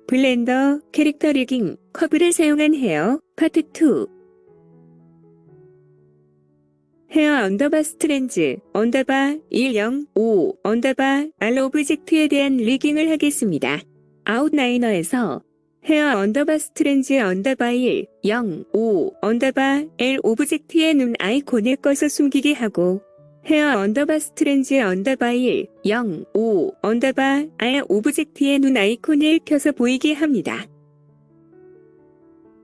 블렌더 캐릭터 리깅 커브를 사용한 헤어 파트 2 헤어 언더바 스트렌즈 언더바 105 언더바 R 오브젝트에 대한 리깅을 하겠습니다. 아웃라이너에서 헤어 언더바 스트렌즈 언더바 105 언더바 L 오브젝트의 눈 아이콘을 꺼서 숨기게 하고 헤어 언더바 스트렌즈 언더바 105 언더바 R 오브젝트의 눈 아이콘을 켜서 보이게 합니다.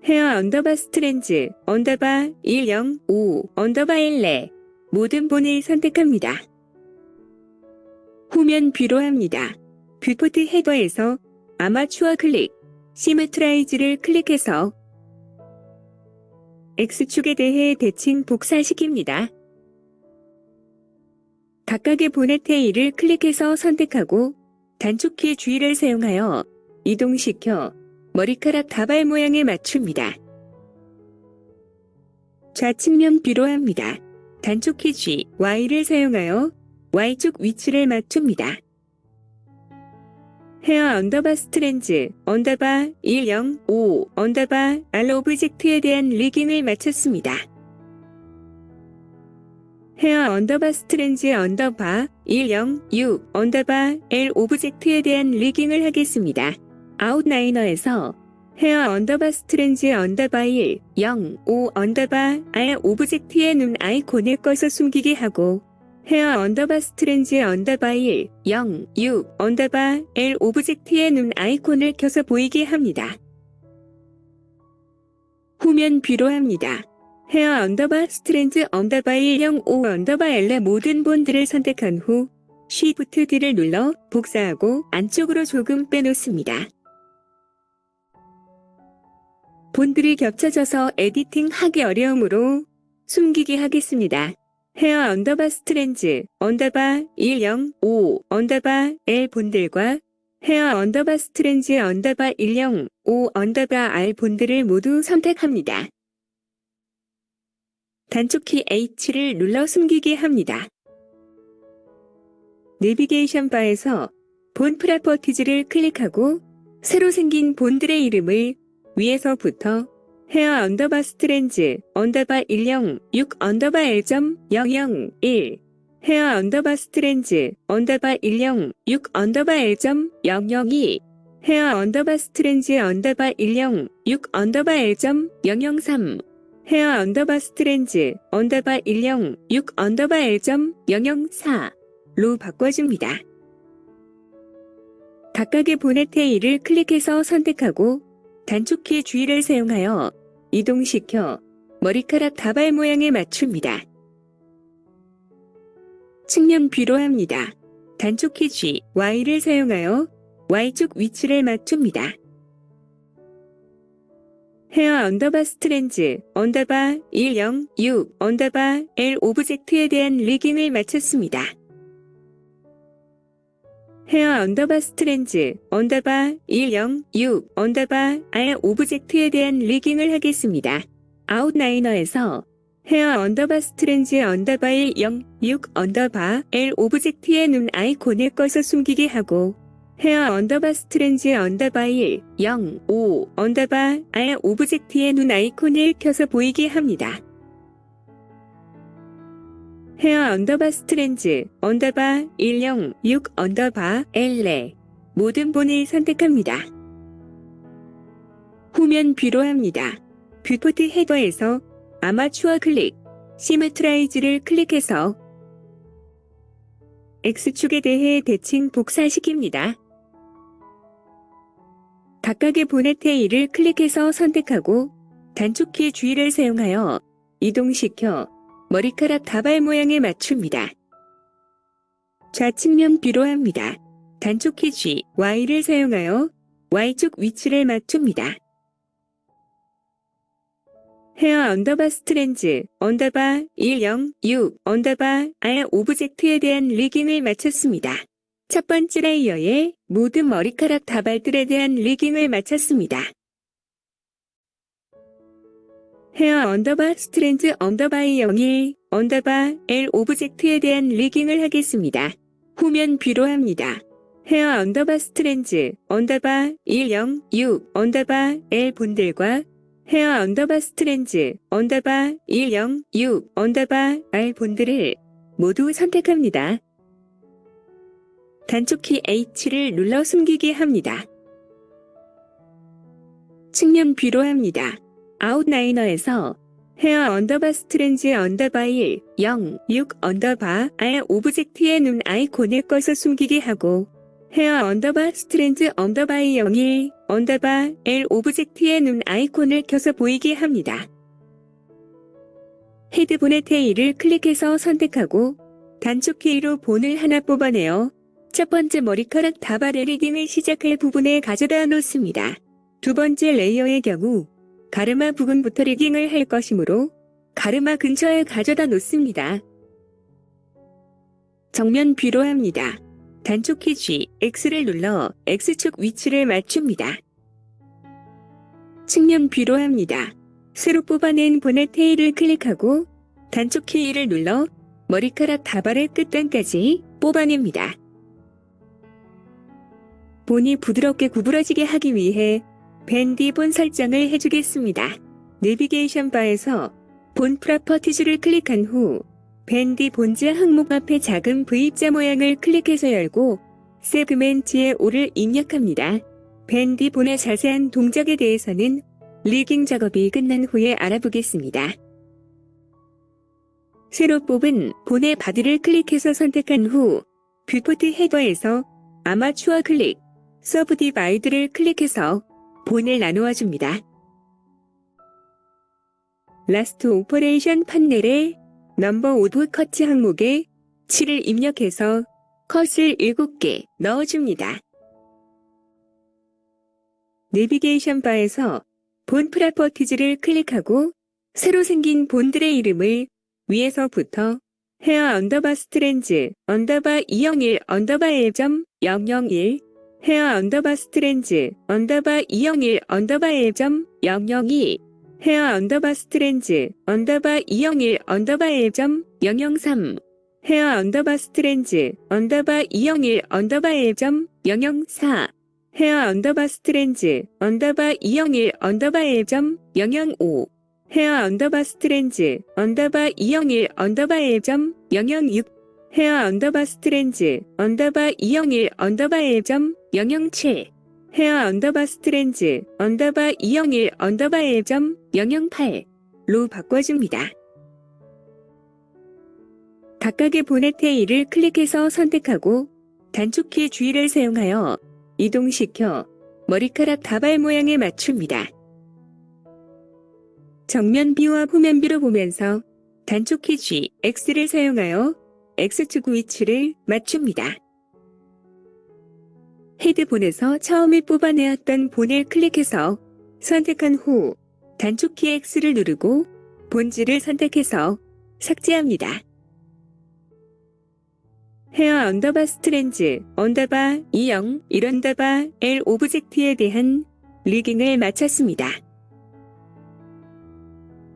헤어 언더바 스트렌즈 언더바 105 언더바 1레 모든 본을 선택합니다. 후면 뷰로 합니다. 뷰포트 헤더에서 아마추어 클릭, 시메트라이즈를 클릭해서 X축에 대해 대칭 복사시킵니다. 각각의 보넷 테일을 클릭해서 선택하고 단축키 G를 사용하여 이동시켜 머리카락 다발 모양에 맞춥니다. 좌측면 뷰로 합니다. 단축키 G, Y를 사용하여 Y축 위치를 맞춥니다. 헤어 언더바 스트렌즈 언더바 105 언더바 R 오브젝트에 대한 리깅을 마쳤습니다. 헤어 언더바 스트렌즈 언더바 106 언더바 L 오브젝트에 대한 리깅을 하겠습니다. 아웃라이너에서 헤어 언더바 스트렌즈 언더바 105 언더바 R 오브젝트의 눈 아이콘을 꺼서 숨기게 하고 헤어 언더바 스트렌즈 언더바 106 언더바 L 오브젝트의 눈 아이콘을 켜서 보이게 합니다. 후면 뷰로 합니다. 헤어 언더바 스트렌즈 언더바 105 언더바 L의 모든 본들을 선택한 후 Shift D를 눌러 복사하고 안쪽으로 조금 빼놓습니다. 본들이 겹쳐져서 에디팅하기 어려우므로 숨기게 하겠습니다. 헤어 언더바 스트렌즈 언더바 105 언더바 L 본들과 헤어 언더바 스트렌즈 언더바 105 언더바 R 본들을 모두 선택합니다. 단축키 H를 눌러 숨기게 합니다. 내비게이션 바에서 본 프로퍼티즈를 클릭하고 새로 생긴 본들의 이름을 위에서부터 헤어 언더바 스트렌즈 언더바 106 언더바 L.001 헤어 언더바 스트렌즈 언더바 106 언더바 L.002 헤어 언더바 스트렌즈 언더바 106 언더바 L.003 헤어 언더바 스트렌즈 언더바 106 언더바 L.004로 바꿔줍니다. 각각의 보넷 테일을 클릭해서 선택하고 단축키 G를 사용하여 이동시켜 머리카락 다발 모양에 맞춥니다. 측면 뷰로 합니다. 단축키 G, Y를 사용하여 Y축 위치를 맞춥니다. 헤어 언더바 스트렌즈 언더바 106 언더바 L 오브젝트에 대한 리깅을 마쳤습니다. 헤어 언더바 스트렌즈 언더바 106 언더바 R 오브젝트에 대한 리깅을 하겠습니다. 아웃라이너에서 헤어 언더바 스트렌즈 언더바 106 언더바 L 오브젝트의 눈 아이콘을 꺼서 숨기게 하고 헤어 언더바 스트렌즈 언더바 105 언더바 R 오브젝트의 눈 아이콘을 켜서 보이게 합니다. 헤어 언더바 스트렌즈 언더바 106 언더바 L레 모든 본을 선택합니다. 후면 뷰로 합니다. 뷰포트 헤더에서 아마추어 클릭, 시메트라이즈를 클릭해서 X축에 대해 대칭 복사시킵니다. 각각의 보넷 테일을 클릭해서 선택하고 단축키 G를 사용하여 이동시켜 머리카락 다발 모양에 맞춥니다. 좌측면 뷰로 합니다. 단축키 G, Y를 사용하여 Y축 위치를 맞춥니다. 헤어 언더바 스트렌즈 언더바 106 언더바 R 오브젝트에 대한 리깅을 마쳤습니다. 첫 번째 레이어의 모든 머리카락 다발들에 대한 리깅을 마쳤습니다. 헤어 언더바 스트렌즈 언더바 01 언더바 L 오브젝트에 대한 리깅을 하겠습니다. 후면 뷰로 합니다. 헤어 언더바 스트렌즈 언더바 106 언더바 L 본들과 헤어 언더바 스트렌즈 언더바 106 언더바 R 본들을 모두 선택합니다. 단축키 H를 눌러 숨기게 합니다. 측면 뷰로 합니다. 아웃라이너에서 헤어 언더바 스트렌즈 언더바 1, 0, 6 언더바 R 오브젝트의 눈 아이콘을 꺼서 숨기게 하고 헤어 언더바 스트렌즈 언더바 01 언더바 L 오브젝트의 눈 아이콘을 켜서 보이게 합니다. 헤드본의 테일을 클릭해서 선택하고 단축키로 본을 하나 뽑아내어 첫 번째 머리카락 다발의 리딩을 시작할 부분에 가져다 놓습니다. 두 번째 레이어의 경우 가르마 부분부터 리딩을 할 것이므로 가르마 근처에 가져다 놓습니다. 정면 뷰로 합니다. 단축키 G, X를 눌러 X축 위치를 맞춥니다. 측면 뷰로 합니다. 새로 뽑아낸 본의 테일을 클릭하고 단축키 1을 눌러 머리카락 다발의 끝단까지 뽑아냅니다. 본이 부드럽게 구부러지게 하기 위해 밴디 본 설정을 해주겠습니다. 내비게이션 바에서 본 프로퍼티즈를 클릭한 후 밴디 본즈 항목 앞에 작은 V자 모양을 클릭해서 열고 세그멘트의 5를 입력합니다. 밴디 본의 자세한 동작에 대해서는 리깅 작업이 끝난 후에 알아보겠습니다. 새로 뽑은 본의 바디를 클릭해서 선택한 후 뷰포트 헤더에서 아마추어 클릭, 서브디바이드를 클릭해서 본을 나누어 줍니다. 라스트 오퍼레이션 판넬에 넘버 오브 커트 항목에 7을 입력해서 컷을 7개 넣어줍니다. 내비게이션 바에서 본 프로퍼티즈를 클릭하고 새로 생긴 본들의 이름을 위에서부터 헤어 언더바 스트렌즈 언더바 201 언더바 1.001 헤어 언더바 스트렌즈 언더바 201 언더바 1.002 헤어 언더바 스트렌즈 언더바 201 언더바 1.003 헤어 언더바 스트렌즈 언더바 201 언더바 1.004 헤어 언더바 스트렌즈 언더바 201 언더바 1.005 헤어 언더바 스트렌즈 언더바 201 언더바 1.006 헤어 언더바 스트렌즈 언더바 201 언더바 1.007 헤어 언더바 스트렌즈 언더바 201 언더바 1.008로 바꿔줍니다. 각각의 본의 테일을 클릭해서 선택하고 단축키 G를 사용하여 이동시켜 머리카락 다발 모양에 맞춥니다. 정면 뷰와 후면 뷰로 보면서 단축키 G, X를 사용하여 X축 위치를 맞춥니다. 헤드본에서 처음에 뽑아내었던 본을 클릭해서 선택한 후 단축키 X를 누르고 본질을 선택해서 삭제합니다. 헤어 언더바 스트렌즈 언더바 20 1 언더바 L 오브젝트에 대한 리깅을 마쳤습니다.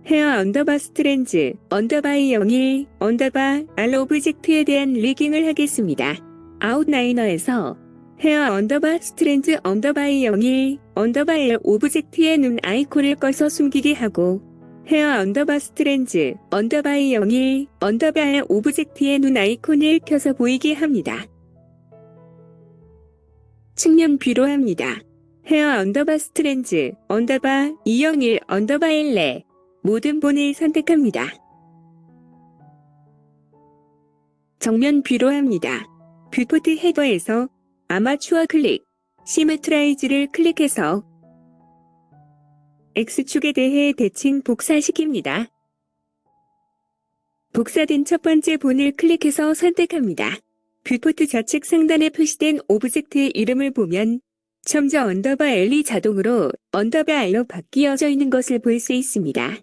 헤어 언더바 스트렌즈 언더바 01 언더바 R 오브젝트에 대한 리깅을 하겠습니다. 아웃라이너에서 헤어 언더바 스트렌즈 언더바 01 언더바 L 오브젝트의 눈 아이콘을 꺼서 숨기게 하고 헤어 언더바 스트렌즈 언더바 01 언더바 R 오브젝트의 눈 아이콘을 켜서 보이게 합니다. 측면 뷰로 합니다. 헤어 언더바 스트렌즈 언더바 201 언더바 1 모든 본을 선택합니다. 정면 뷰로 합니다. 뷰포트 헤더에서 아마추어 클릭, 시메트라이즈를 클릭해서 X축에 대해 대칭 복사시킵니다. 복사된 첫 번째 본을 클릭해서 선택합니다. 뷰포트 좌측 상단에 표시된 오브젝트의 이름을 보면 첨저 언더바 L이 자동으로 언더바 R로 바뀌어져 있는 것을 볼 수 있습니다.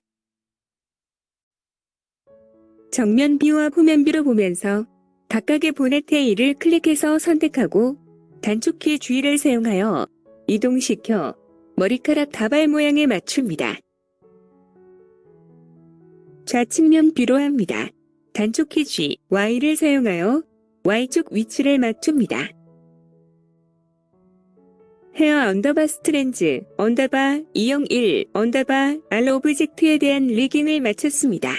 정면 뷰와 후면 뷰로 보면서 각각의 본의 테일을 클릭해서 선택하고 단축키 G를 사용하여 이동시켜 머리카락 다발 모양에 맞춥니다. 좌측면 뷰로 합니다. 단축키 G, Y를 사용하여 Y축 위치를 맞춥니다. 헤어 언더바 스트렌즈 언더바 201 언더바 R 오브젝트에 대한 리깅을 마쳤습니다.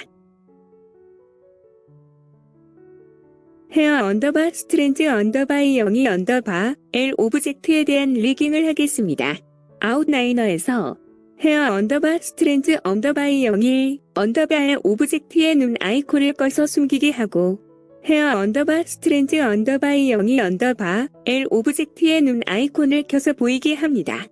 헤어 언더바 스트렌즈 언더바 202 언더바 L 오브젝트에 대한 리깅을 하겠습니다. 아웃라이너에서 헤어 언더바 스트렌즈 언더바 201 언더바 R 오브젝트의 눈 아이콘을 꺼서 숨기게 하고 헤어 언더바 스트렌즈 언더바 202 언더바 L 오브젝트의 눈 아이콘을 켜서 보이게 합니다.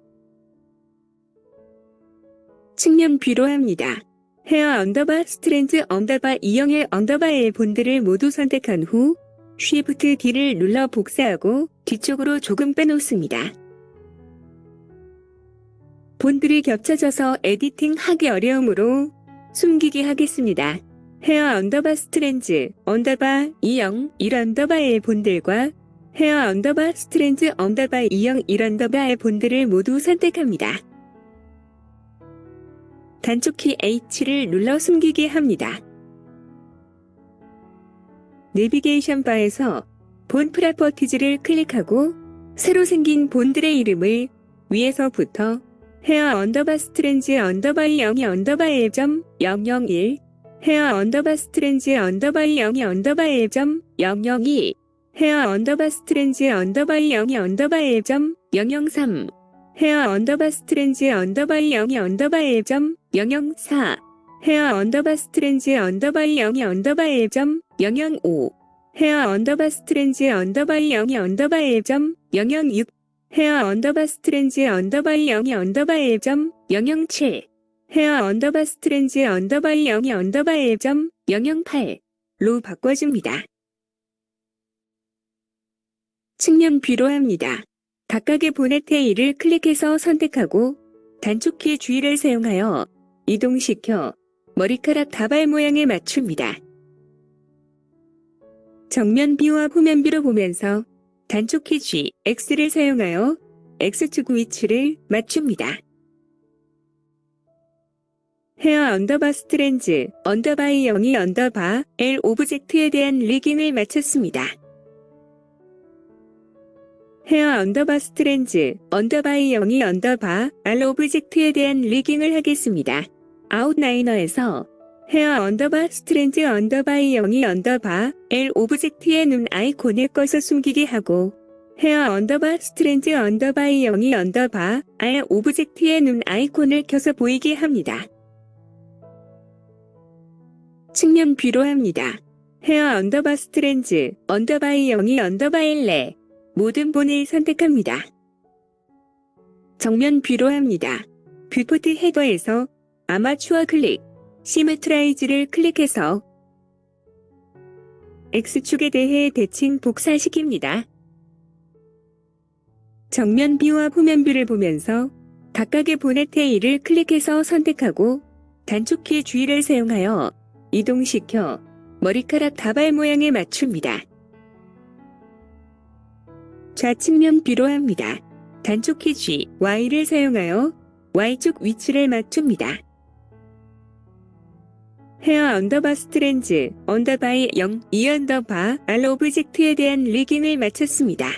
측면 뷰로 합니다. 헤어 언더바 스트렌즈 언더바 201 언더바 L 본드를 모두 선택한 후 Shift D를 눌러 복사하고 뒤쪽으로 조금 빼놓습니다. 본들이 겹쳐져서 에디팅하기 어려우므로 숨기게 하겠습니다. 헤어 언더바 스트렌즈 언더바 201 언더바의 본들과 헤어 언더바 스트렌즈 언더바 201 언더바의 본들을 모두 선택합니다. 단축키 H를 눌러 숨기게 합니다. 내비게이션 바에서 본 프로퍼티즈를 클릭하고 새로 생긴 본들의 이름을 위에서부터 헤어 언더바 스트렌즈 언더바 202 언더바 1.001 헤어 언더바 스트렌즈 언더바 202 언더바 1.002 헤어 언더바 스트렌즈 언더바 202 언더바 1.003 헤어 언더바 스트렌즈 언더바 202 언더바 1.004 헤어 언더바 스트렌즈 언더바 202 언더바 1.005 헤어 언더바 스트렌즈 언더바 202 언더바 1.006 헤어 언더바 스트렌즈 언더바 202 언더바 1.007 헤어 언더바 스트렌즈 언더바 202 언더바 1.008로 바꿔줍니다. 측면 뷰로 합니다. 각각의 보넷 테일을 클릭해서 선택하고 단축키 G를 사용하여 이동시켜 머리카락 다발 모양에 맞춥니다. 정면 뷰와 후면 뷰로 보면서 단축키 G, X를 사용하여 X축 위치를 맞춥니다. 헤어 언더바 스트렌즈 언더바 202 언더바 L 오브젝트에 대한 리깅을 마쳤습니다. 헤어 언더바 스트렌즈 언더바 202 언더바 R 오브젝트에 대한 리깅을 하겠습니다. 아웃라이너에서 헤어 언더바 스트렌즈 언더바 202 언더바 L 오브젝트의 눈 아이콘을 꺼서 숨기게 하고 헤어 언더바 스트렌즈 언더바 202 언더바 R 오브젝트의 눈 아이콘을 켜서 보이게 합니다. 측면 뷰로 합니다. 헤어 언더바 스트렌즈 언더바 202 언더바 1 모든 본을 선택합니다. 정면 뷰로 합니다. 뷰포트 헤더에서 아마추어 클릭, 시메트라이즈를 클릭해서 X축에 대해 대칭 복사시킵니다. 정면 뷰와 후면 뷰를 보면서 각각의 보넷 테일을 클릭해서 선택하고 단축키 G를 사용하여 이동시켜 머리카락 다발 모양에 맞춥니다. 좌측면 뷰로 합니다. 단축키 G, Y를 사용하여 Y축 위치를 맞춥니다. 헤어 언더바 스트렌즈 언더바 2 언더바 R 오브젝트에 대한 리깅을 마쳤습니다.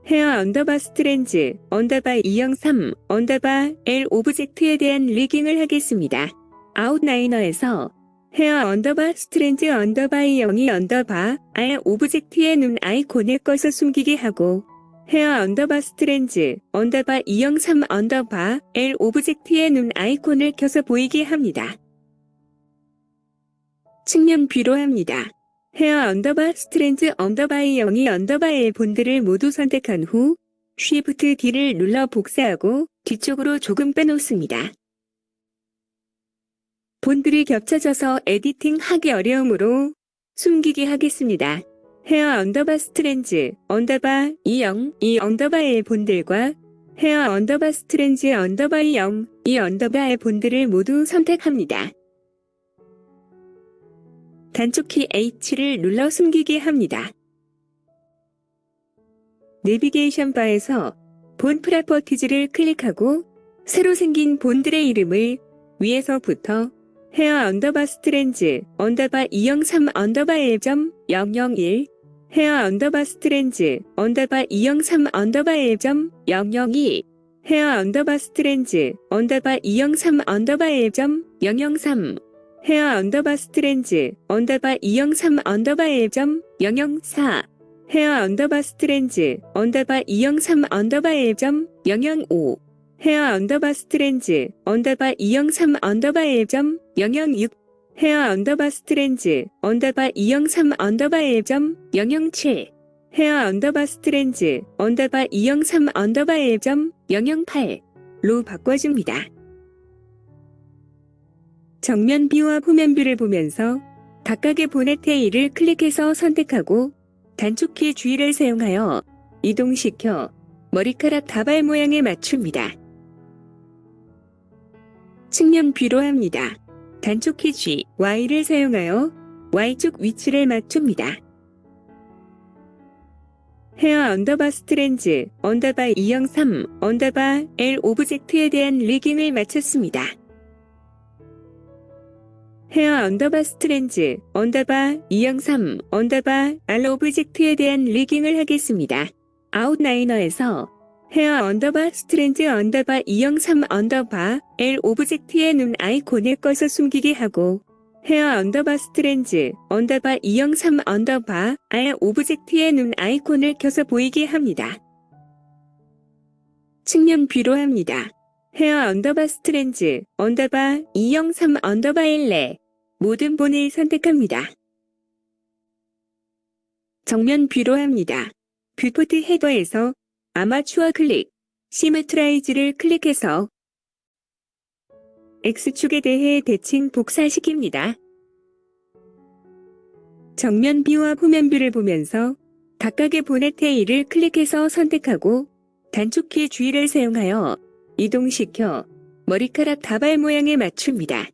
헤어 언더바 스트렌즈 언더바 203 언더바 L 오브젝트에 대한 리깅을 하겠습니다. 아웃라이너에서 헤어 언더바 스트렌즈 언더바 202 언더바 R 오브젝트의 눈 아이콘을 꺼서 숨기게 하고 헤어 언더바 스트렌즈 언더바 203 언더바 L 오브젝트의 눈 아이콘을 켜서 보이게 합니다. 측면 뷰로 합니다. 헤어 언더바 스트렌즈 언더바 202 언더바 L 본드를 모두 선택한 후 Shift D를 눌러 복사하고 뒤쪽으로 조금 빼놓습니다. 본들이 겹쳐져서 에디팅하기 어려우므로 숨기게 하겠습니다. 헤어 언더바 스트렌즈 언더바 202 언더바 L 본들과 헤어 언더바 스트렌즈 언더바 202 언더바 L 본들을 모두 선택합니다. 단축키 H를 눌러 숨기게 합니다. 내비게이션 바에서 본 프로퍼티즈를 클릭하고 새로 생긴 본들의 이름을 위에서부터 헤어 언더바 스트렌즈 언더바 203 언더바 1.001 헤어 언더바 스트렌즈 언더바 203 언더바 1점 002 헤어 언더바 스트렌즈 언더바 203 언더바 1점 003 헤어 언더바 스트렌즈 언더바 203 언더바 1점 004 헤어 언더바 스트렌즈 언더바 203 언더바 1점 005 헤어 언더바 스트렌즈 언더바 203 언더바 1점 006 헤어 언더바 스트렌즈 언더바 203 언더바 1점 007 헤어 언더바 스트렌즈 언더바 203 언더바 1점 008로 바꿔줍니다. 정면 뷰와 후면 뷰를 보면서 각각의 보넷 테일을 클릭해서 선택하고 단축키 G를 사용하여 이동시켜 머리카락 가발 모양에 맞춥니다. 측면 뷰로 합니다. 단축키 G, Y를 사용하여 Y축 위치를 맞춥니다. 헤어 언더바 스트렌즈 언더바 203 언더바 L 오브젝트에 대한 리깅을 마쳤습니다. 헤어 언더바 스트렌즈 언더바 203 언더바 R 오브젝트에 대한 리깅을 하겠습니다. 아웃라이너에서 헤어 언더바 스트렌즈 언더바 203 언더바 L 오브젝트의 눈 아이콘을 꺼서 숨기게 하고 헤어 언더바 스트렌즈 언더바 203 언더바 R 오브젝트의 눈 아이콘을 켜서 보이게 합니다. 측면 뷰로 합니다. 헤어 언더바 스트렌즈 언더바 203 언더바 1레 모든 본을 선택합니다. 정면 뷰로 합니다. 뷰포트 헤더에서 아마추어 클릭, 시메트라이즈를 클릭해서 X축에 대해 대칭 복사시킵니다. 정면 뷰와 후면 뷰를 보면서 각각의 보넷 테일을 클릭해서 선택하고 단축키 G를 사용하여 이동시켜 머리카락 가발 모양에 맞춥니다.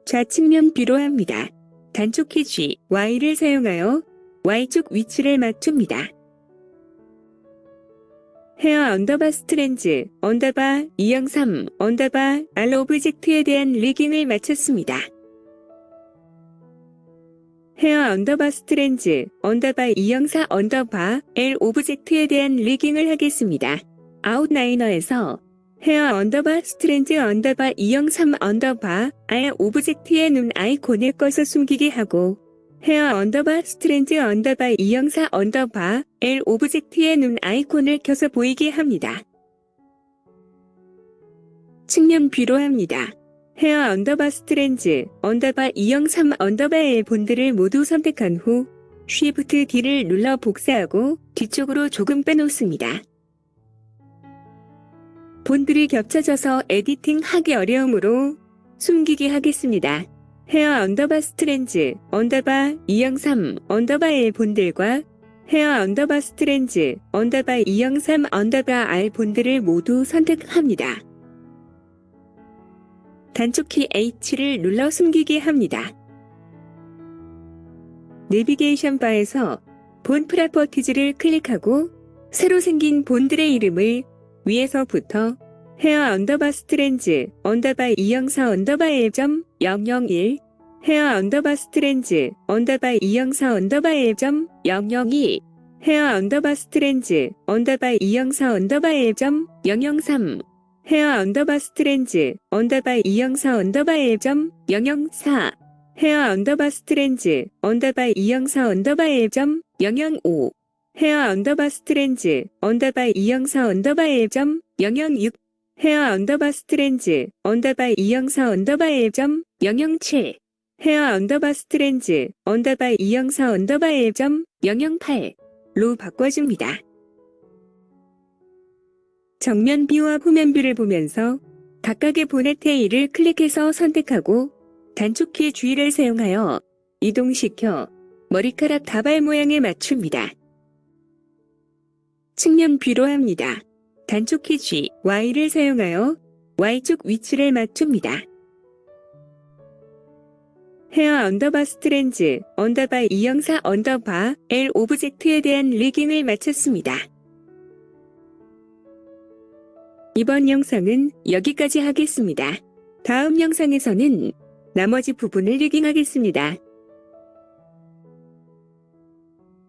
좌측면 뷰로 합니다. 단축키 G, Y를 사용하여 Y축 위치를 맞춥니다. 헤어 언더바 스트렌즈 언더바 203 언더바 R 오브젝트에 대한 리깅을 마쳤습니다. 헤어 언더바 스트렌즈 언더바 204 언더바 L 오브젝트에 대한 리깅을 하겠습니다. 아웃라이너에서 헤어 언더바 스트렌즈 언더바 203 언더바 R 오브젝트의 눈 아이콘을 꺼서 숨기게 하고 헤어 언더바 스트렌즈 언더바 204 언더바 L 오브젝트의 눈 아이콘을 켜서 보이게 합니다. 측면 뷰로 합니다. 헤어 언더바 스트렌즈 언더바 203 언더바 L 본들을 모두 선택한 후 Shift D를 눌러 복사하고 뒤쪽으로 조금 빼놓습니다. 본들이 겹쳐져서 에디팅하기 어려우므로 숨기게 하겠습니다. 헤어 언더바 스트렌즈 언더바 203 언더바 L 본들과 헤어 언더바 스트렌즈 언더바 203 언더바 R 본들을 모두 선택합니다. 단축키 H를 눌러 숨기게 합니다. 내비게이션 바에서 본 프로퍼티즈를 클릭하고 새로 생긴 본들의 이름을 위에서부터 헤어 언더바 스트렌즈 언더바 204 언더바 1.001 헤어 언더바 스트렌즈 언더바 204 언더바 1.002 헤어 언더바 스트렌즈 언더바 204 언더바 1.003 헤어 언더바 스트렌즈 언더바 204 언더바 1.004 헤어 언더바 스트렌즈 언더바 204 언더바 1.005 헤어 언더바 스트렌즈 언더바 204 언더바 1.006 헤어 언더바 스트렌즈 언더바 204 언더바 1.007 헤어 언더바 스트렌즈 언더바 204 언더바 1.008로 바꿔줍니다. 정면 뷰와 후면 뷰를 보면서 각각의 보넷 테일을 클릭해서 선택하고 단축키 G를 사용하여 이동시켜 머리카락 가발 모양에 맞춥니다. 측면 뷰로 합니다. 단축키 G, Y를 사용하여 Y축 위치를 맞춥니다. 헤어 언더바 스트렌즈 언더바 204 언더바 L 오브젝트에 대한 리깅을 마쳤습니다. 이번 영상은 여기까지 하겠습니다. 다음 영상에서는 나머지 부분을 리깅하겠습니다.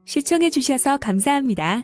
시청해주셔서 감사합니다.